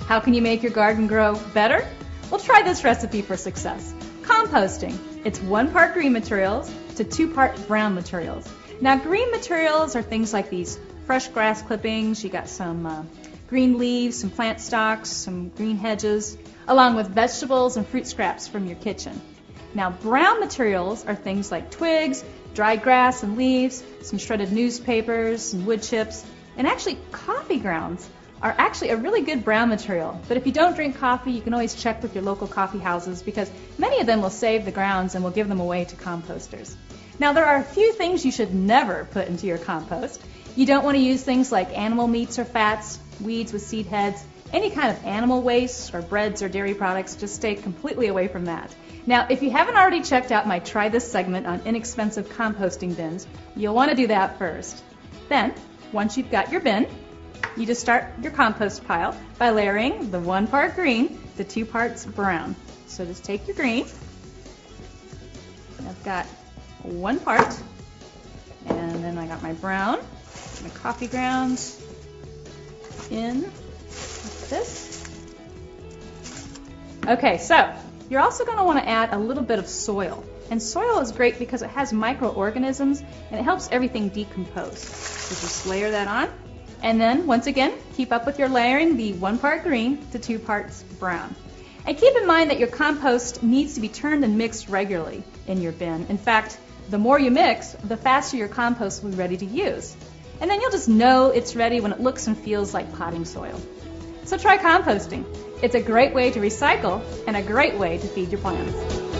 How can you make your garden grow better? Well, try this recipe for success. Composting. It's 1 part green materials to 2 part brown materials. Now, green materials are things like these fresh grass clippings. You got some green leaves, some plant stalks, some green hedges, along with vegetables and fruit scraps from your kitchen. Now, brown materials are things like twigs, dried grass and leaves, some shredded newspapers, some wood chips, and actually coffee grounds are actually a really good brown material. But if you don't drink coffee, you can always check with your local coffee houses because many of them will save the grounds and will give them away to composters. Now, there are a few things you should never put into your compost. You don't want to use things like animal meats or fats, weeds with seed heads, any kind of animal waste or breads or dairy products. Just stay completely away from that. Now, if you haven't already checked out my Try This segment on inexpensive composting bins, you'll want to do that first. Then, once you've got your bin, you just start your compost pile by layering the 1 part green to 2 parts brown. So just take your green. I've got 1 part, and then I got my brown, my coffee grounds in like this. Okay, so you're also going to want to add a little bit of soil. And soil is great because it has microorganisms and it helps everything decompose. So just layer that on. And then, once again, keep up with your layering, the 1 part green to 2 parts brown. And keep in mind that your compost needs to be turned and mixed regularly in your bin. In fact, the more you mix, the faster your compost will be ready to use. And then you'll just know it's ready when it looks and feels like potting soil. So try composting. It's a great way to recycle and a great way to feed your plants.